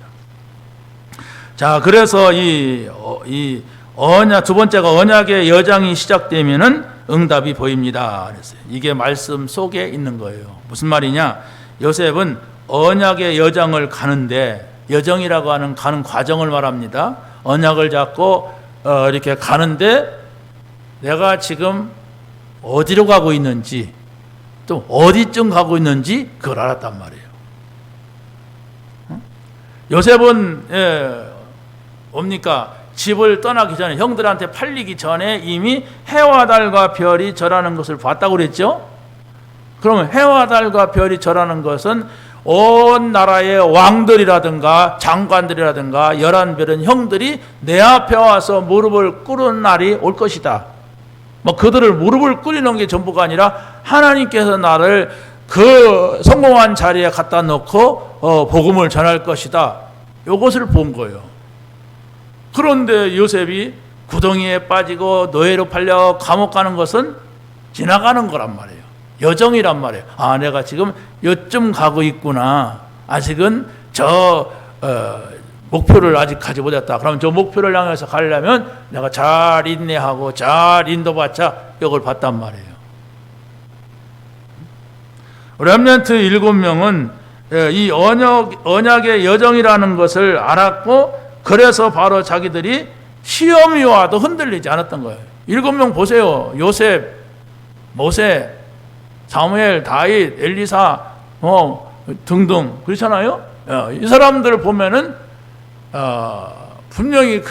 자, 그래서 이 언약, 두 번째가 언약의 여정이 시작되면은 응답이 보입니다. 그랬어요. 이게 말씀 속에 있는 거예요. 무슨 말이냐? 요셉은 언약의 여정을 가는데, 여정이라고 하는 가는 과정을 말합니다. 언약을 잡고 이렇게 가는데 내가 지금 어디로 가고 있는지 또 어디쯤 가고 있는지 그걸 알았단 말이에요. 요셉은 뭡니까? 집을 떠나기 전에, 형들한테 팔리기 전에 이미 해와 달과 별이 절하는 것을 봤다고 그랬죠? 그러면 해와 달과 별이 절하는 것은 온 나라의 왕들이라든가 장관들이라든가 11별은 형들이 내 앞에 와서 무릎을 꿇은 날이 올 것이다. 뭐 그들을 무릎을 꿇이는 게 전부가 아니라 하나님께서 나를 그 성공한 자리에 갖다 놓고 복음을 전할 것이다. 이것을 본 거예요. 그런데 요셉이 구덩이에 빠지고 노예로 팔려 감옥 가는 것은 지나가는 거란 말이에요. 여정이란 말이에요. 내가 지금 요쯤 가고 있구나. 아직은 목표를 아직 가지 못했다. 그럼 저 목표를 향해서 가려면 내가 잘 인내하고 잘 인도받자. 이걸 봤단 말이에요. 렘넌트 7명은 이 언약의 여정이라는 것을 알았고, 그래서 바로 자기들이 시험이 와도 흔들리지 않았던 거예요. 7명 보세요. 요셉, 모세, 사무엘, 다윗, 엘리사 등등 그렇잖아요. 이 사람들을 보면은 분명히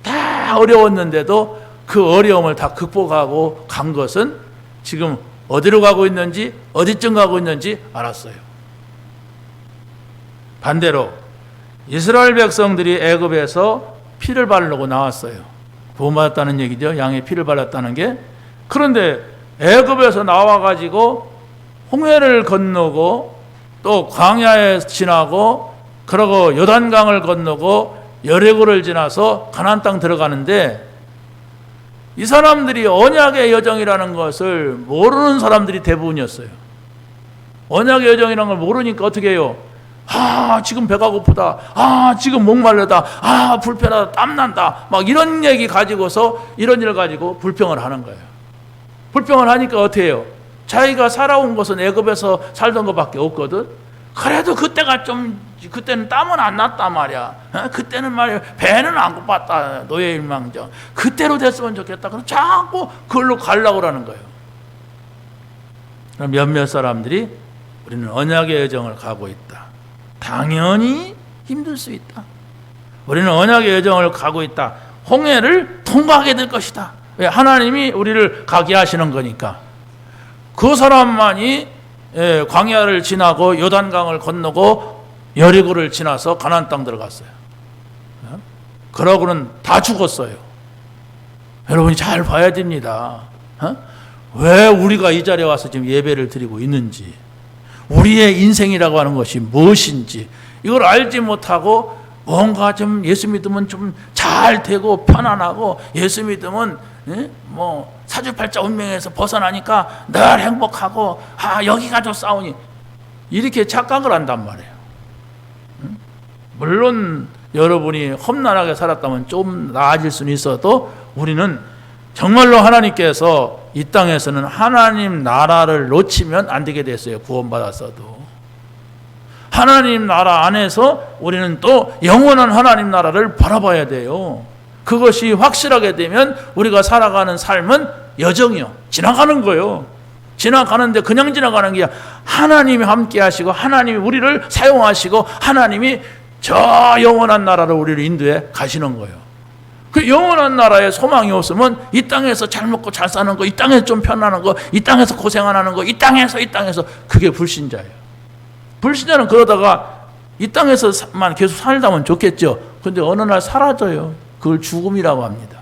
다 어려웠는데도 그 어려움을 다 극복하고 간 것은 지금 어디로 가고 있는지 어디쯤 가고 있는지 알았어요. 반대로 이스라엘 백성들이 애굽에서 피를 바르려고 나왔어요. 구원받았다는 얘기죠. 양의 피를 발랐다는 게. 그런데 애굽에서 나와가지고 홍해를 건너고 또 광야에 지나고 그러고 요단강을 건너고 여리고를 지나서 가나안 땅 들어가는데, 이 사람들이 언약의 여정이라는 것을 모르는 사람들이 대부분이었어요. 언약의 여정이라는 걸 모르니까 어떻게 해요? 지금 배가 고프다. 지금 목말르다. 불편하다. 땀난다. 막 이런 얘기 가지고서 이런 일을 가지고 불평을 하는 거예요. 불평을 하니까 어떻게 해요? 자기가 살아온 것은 애굽에서 살던 것밖에 없거든. 그래도 그때는 땀은 안 났단 말이야. 그때는 말이야 배는 안 고팠다. 노예일망정. 그때로 됐으면 좋겠다. 그럼 자꾸 그걸로 가려고 하는 거예요. 그럼 몇몇 사람들이 우리는 언약의 여정을 가고 있다. 당연히 힘들 수 있다. 우리는 언약의 여정을 가고 있다. 홍해를 통과하게 될 것이다. 왜? 하나님이 우리를 가게 하시는 거니까. 그 사람만이 광야를 지나고 요단강을 건너고 여리고를 지나서 가나안 땅 들어갔어요. 그러고는 다 죽었어요. 여러분이 잘 봐야 됩니다. 왜 우리가 이 자리에 와서 지금 예배를 드리고 있는지, 우리의 인생이라고 하는 것이 무엇인지 이걸 알지 못하고 뭔가 좀 예수 믿으면 좀 잘 되고 편안하고 예수 믿으면 뭐 사주팔자 운명에서 벗어나니까 늘 행복하고 여기가 좀 싸우니 이렇게 착각을 한단 말이에요. 물론 여러분이 험난하게 살았다면 좀 나아질 수는 있어도 우리는 정말로 하나님께서 이 땅에서는 하나님 나라를 놓치면 안 되게 됐어요. 구원받았어도 하나님 나라 안에서 우리는 또 영원한 하나님 나라를 바라봐야 돼요. 그것이 확실하게 되면 우리가 살아가는 삶은 여정이요, 지나가는 거예요. 지나가는데 그냥 지나가는 게 하나님이 함께 하시고 하나님이 우리를 사용하시고 하나님이 저 영원한 나라를 우리를 인도해 가시는 거예요. 그 영원한 나라에 소망이 없으면 이 땅에서 잘 먹고 잘 사는 거, 이 땅에서 좀 편안한 거, 이 땅에서 고생 안 하는 거, 이 땅에서 그게 불신자예요. 불신자는 그러다가 이 땅에서만 계속 살다면 좋겠죠. 그런데 어느 날 사라져요. 그걸 죽음이라고 합니다.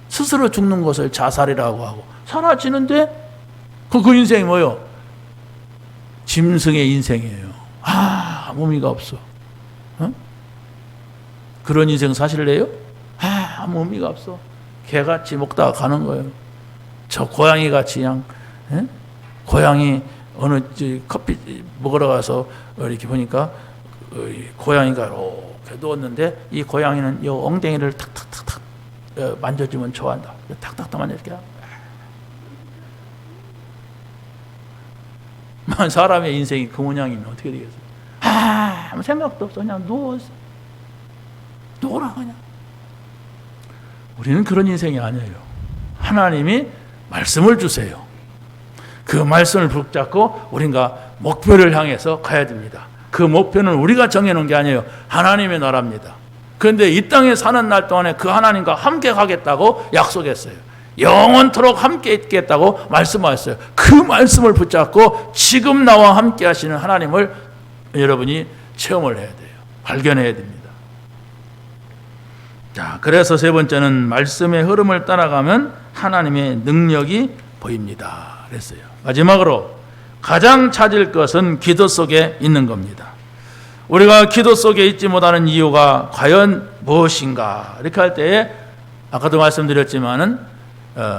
스스로 죽는 것을 자살이라고 하고 사라지는데 그 인생이 뭐예요? 짐승의 인생이에요. 아무 의미가 없어. 어? 그런 인생 사실래요? 아무 의미가 없어. 개같이 먹다가 가는 거예요. 저 고양이같이 그냥, 에? 고양이 어느 커피 먹으러 가서 이렇게 보니까 고양이가 이렇게 누웠는데 이 고양이는 이 엉덩이를 탁탁탁탁 만져주면 좋아한다. 탁탁탁 만져줄게요. 사람의 인생이 그 모양이면 어떻게 되겠어요? 아무 생각도 없어. 그냥 누워서 누워라 그냥. 우리는 그런 인생이 아니에요. 하나님이 말씀을 주세요. 그 말씀을 붙잡고 우리가 목표를 향해서 가야 됩니다. 그 목표는 우리가 정해놓은 게 아니에요. 하나님의 나라입니다. 그런데 이 땅에 사는 날 동안에 그 하나님과 함께 가겠다고 약속했어요. 영원토록 함께 있겠다고 말씀하셨어요. 그 말씀을 붙잡고 지금 나와 함께 하시는 하나님을 여러분이 체험을 해야 돼요. 발견해야 됩니다. 자, 그래서 세 번째는 말씀의 흐름을 따라가면 하나님의 능력이 보입니다. 그랬어요. 마지막으로 가장 찾을 것은 기도 속에 있는 겁니다. 우리가 기도 속에 있지 못하는 이유가 과연 무엇인가? 이렇게 할 때에 아까도 말씀드렸지만은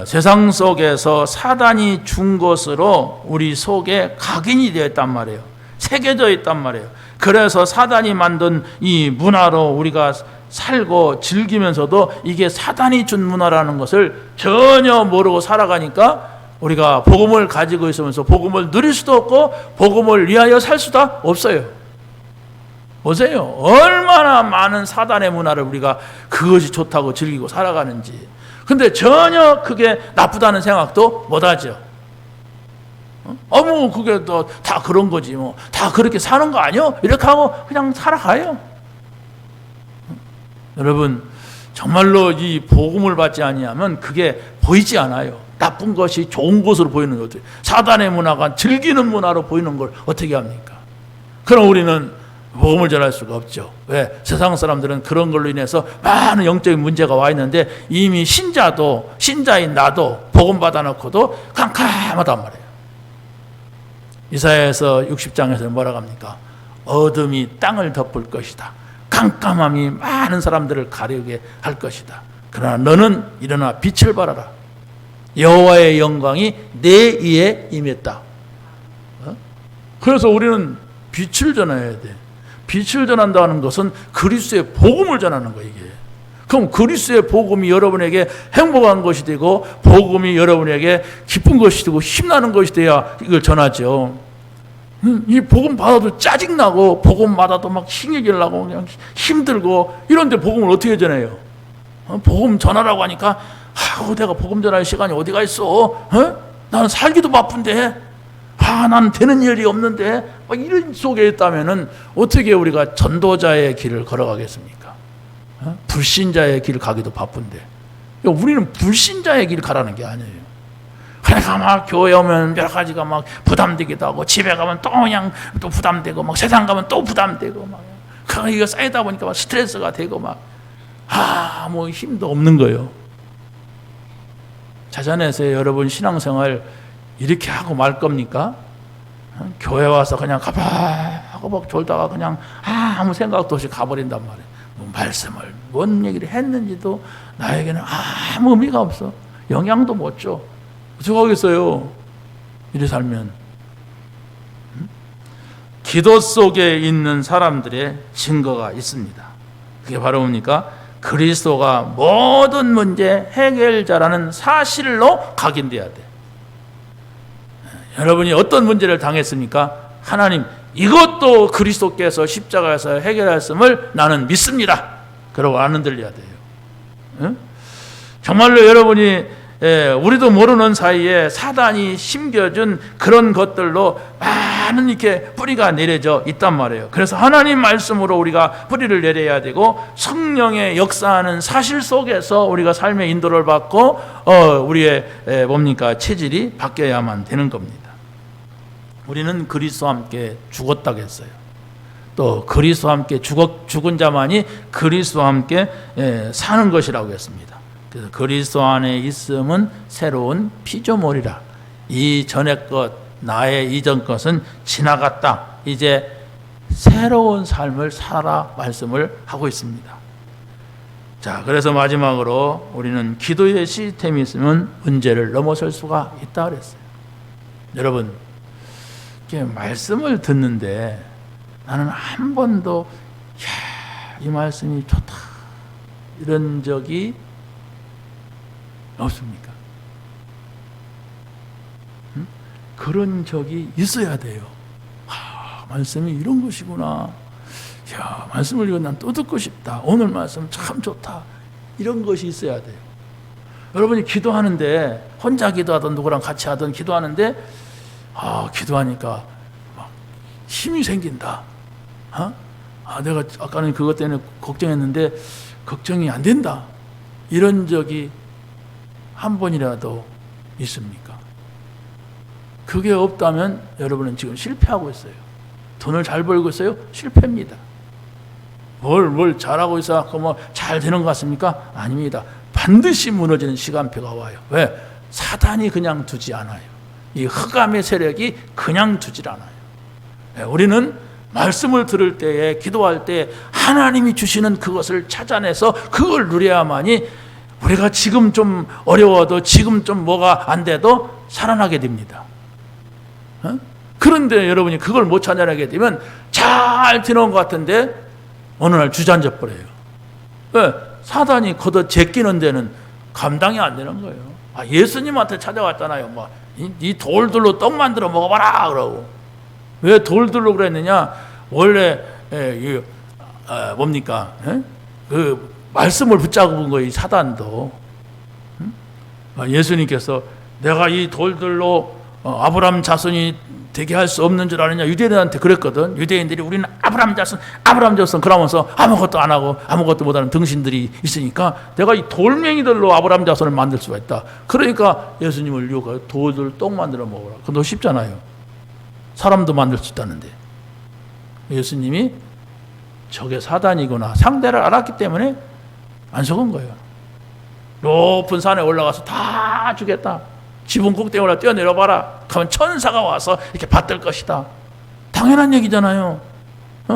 세상 속에서 사단이 준 것으로 우리 속에 각인이 되어 있단 말이에요. 새겨져 있단 말이에요. 그래서 사단이 만든 이 문화로 우리가 살고 즐기면서도 이게 사단이 준 문화라는 것을 전혀 모르고 살아가니까 우리가 복음을 가지고 있으면서 복음을 누릴 수도 없고 복음을 위하여 살 수도 없어요. 보세요. 얼마나 많은 사단의 문화를 우리가 그것이 좋다고 즐기고 살아가는지. 근데 전혀 그게 나쁘다는 생각도 못하죠. 뭐 그게 다 그런 거지 뭐 다 그렇게 사는 거 아니요? 이렇게 하고 그냥 살아가요. 여러분 정말로 이 복음을 받지 아니하면 그게 보이지 않아요. 나쁜 것이 좋은 것으로 보이는 것 같아요. 사단의 문화가 즐기는 문화로 보이는 걸 어떻게 합니까? 그럼 우리는 복음을 전할 수가 없죠. 왜? 세상 사람들은 그런 걸로 인해서 많은 영적인 문제가 와 있는데 이미 신자인 나도 복음 받아놓고도 캄캄하단 말이에요. 이사야에서 60장에서 뭐라고 합니까? 어둠이 땅을 덮을 것이다. 깜깜함이 많은 사람들을 가리게 할 것이다. 그러나 너는 일어나 빛을 발하라. 여호와의 영광이 내 위에 임했다. 그래서 우리는 빛을 전해야 돼. 빛을 전한다는 것은 그리스도의 복음을 전하는 거예요. 이게. 그럼 그리스도의 복음이 여러분에게 행복한 것이 되고 복음이 여러분에게 기쁜 것이 되고 힘나는 것이 돼야 이걸 전하죠. 이 복음 받아도 짜증나고 복음 받아도 막 힘이 나고 그냥 힘들고 이런데 복음을 어떻게 전해요? 복음 전하라고 하니까 내가 복음 전할 시간이 어디가 있어? 나는 살기도 바쁜데 나는 되는 일이 없는데 이런 속에 있다면은 어떻게 우리가 전도자의 길을 걸어가겠습니까? 불신자의 길 가기도 바쁜데 우리는 불신자의 길 가라는 게 아니에요. 그러니까 막 교회 오면 여러 가지가 막 부담되기도 하고 집에 가면 또 그냥 또 부담되고 막 세상 가면 또 부담되고 막 이거 쌓이다 보니까 막 스트레스가 되고 막 뭐 힘도 없는 거예요. 자자내서 여러분 신앙생활 이렇게 하고 말 겁니까? 교회 와서 그냥 가박가박 졸다가 그냥 아무 생각도 없이 가버린단 말이에요. 뭐 말씀을 뭔 얘기를 했는지도 나에게는 아무 의미가 없어. 영향도 못 줘. 어떻게 하겠어요? 이래 살면. 기도 속에 있는 사람들의 증거가 있습니다. 그게 바로 뭡니까? 그리스도가 모든 문제 해결자라는 사실로 각인돼야 돼. 여러분이 어떤 문제를 당했습니까? 하나님 이것도 그리스도께서 십자가에서 해결했음을 나는 믿습니다. 그러고 안 흔들려야 돼요. 응? 정말로 여러분이 우리도 모르는 사이에 사단이 심겨준 그런 것들로 많은 이렇게 뿌리가 내려져 있단 말이에요. 그래서 하나님 말씀으로 우리가 뿌리를 내려야 되고 성령의 역사하는 사실 속에서 우리가 삶의 인도를 받고 우리의 체질이 바뀌어야만 되는 겁니다. 우리는 그리스도와 함께 죽었다고 했어요. 또 그리스도와 함께 죽은 자만이 그리스도와 함께 사는 것이라고 했습니다. 그래서 그리스도 안에 있음은 새로운 피조물이라. 이 전의 것, 나의 이전 것은 지나갔다. 이제 새로운 삶을 살아라 말씀을 하고 있습니다. 자, 그래서 마지막으로 우리는 기도의 시스템이 있으면 문제를 넘어설 수가 있다 그랬어요. 여러분, 이렇게 말씀을 듣는데 나는 한 번도 이 말씀이 좋다 이런 적이 없습니까? 응? 그런 적이 있어야 돼요. 말씀이 이런 것이구나. 야, 말씀을 이거 난 또 듣고 싶다. 오늘 말씀 참 좋다. 이런 것이 있어야 돼요. 여러분이 기도하는데 혼자 기도하든 누구랑 같이 하든 기도하는데 기도하니까 막 힘이 생긴다. 내가 아까는 그것 때문에 걱정했는데 걱정이 안 된다. 이런 적이 한 번이라도 있습니까? 그게 없다면 여러분은 지금 실패하고 있어요. 돈을 잘 벌고 있어요? 실패입니다. 뭘 잘하고 있어? 잘 되는 것 같습니까? 아닙니다. 반드시 무너지는 시간표가 와요. 왜? 사단이 그냥 두지 않아요. 이 흑암의 세력이 그냥 두질 않아요. 우리는 말씀을 들을 때에 기도할 때 하나님이 주시는 그것을 찾아내서 그걸 누려야만이 우리가 지금 좀 어려워도 지금 좀 뭐가 안 돼도 살아나게 됩니다. 그런데 여러분이 그걸 못 찾아내게 되면 잘 지나온 것 같은데 어느 날 주저앉아 버려요. 왜? 사단이 걷어 제끼는 데는 감당이 안 되는 거예요. 예수님한테 찾아왔잖아요. 이 돌들로 떡 만들어 먹어봐라 그러고. 왜 돌들로 그랬느냐? 원래 그 말씀을 붙잡은 거예요. 사단도. 예수님께서 내가 이 돌들로 아브라함 자손이 되게 할 수 없는 줄 아느냐 유대인들한테 그랬거든. 유대인들이 우리는 아브라함 자손 그러면서 아무것도 안 하고 아무것도 못하는 등신들이 있으니까 내가 이 돌멩이들로 아브라함 자손을 만들 수가 있다. 그러니까 예수님을 유혹하여 돌들 떡 만들어 먹어라. 그거 쉽잖아요. 사람도 만들 수 있다는데. 예수님이 저게 사단이구나 상대를 알았기 때문에 안 속은 거예요. 높은 산에 올라가서 다 주겠다. 지붕 꼭대기에 올라 뛰어내려봐라. 그러면 천사가 와서 이렇게 받들 것이다. 당연한 얘기잖아요.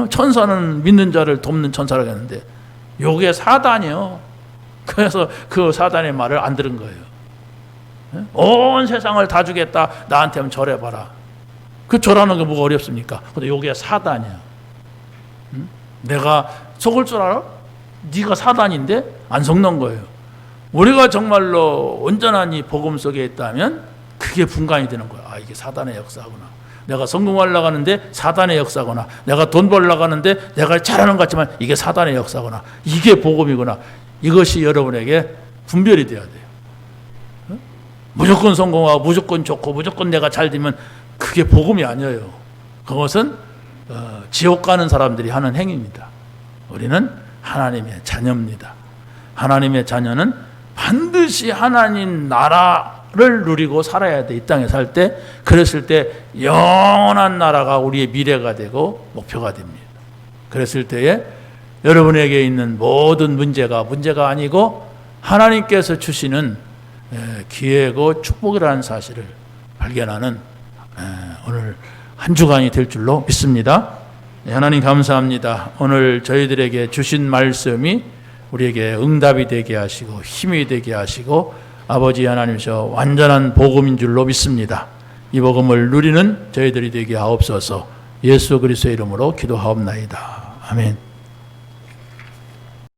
천사는 믿는 자를 돕는 천사라고 했는데 요게 사단이요. 그래서 그 사단의 말을 안 들은 거예요. 온 세상을 다 주겠다. 나한테 한번 절해봐라. 그 절하는 게 뭐가 어렵습니까? 근데 요게 사단이야. 내가 속을 줄 알아? 네가 사단인데 안 속는 거예요. 우리가 정말로 온전한 이 복음 속에 있다면 그게 분간이 되는 거야. 이게 사단의 역사구나. 내가 성공하려고 하는데 사단의 역사구나. 내가 돈 벌려고 하는데 내가 잘하는 것 같지만 이게 사단의 역사구나. 이게 복음이구나. 이것이 여러분에게 분별이 돼야 돼요. 무조건 성공하고 무조건 좋고 무조건 내가 잘 되면 그게 복음이 아니에요. 그것은 지옥 가는 사람들이 하는 행위입니다. 우리는 하나님의 자녀입니다. 하나님의 자녀는 반드시 하나님 나라를 누리고 살아야 돼. 이 땅에 살 때. 그랬을 때 영원한 나라가 우리의 미래가 되고 목표가 됩니다. 그랬을 때에 여러분에게 있는 모든 문제가 아니고 하나님께서 주시는 기회고 축복이라는 사실을 발견하는 오늘 한 주간이 될 줄로 믿습니다. 하나님 감사합니다. 오늘 저희들에게 주신 말씀이 우리에게 응답이 되게 하시고 힘이 되게 하시고 아버지 하나님이셔 완전한 복음인 줄로 믿습니다. 이 복음을 누리는 저희들이 되게 하옵소서. 예수 그리스도의 이름으로 기도하옵나이다. 아멘.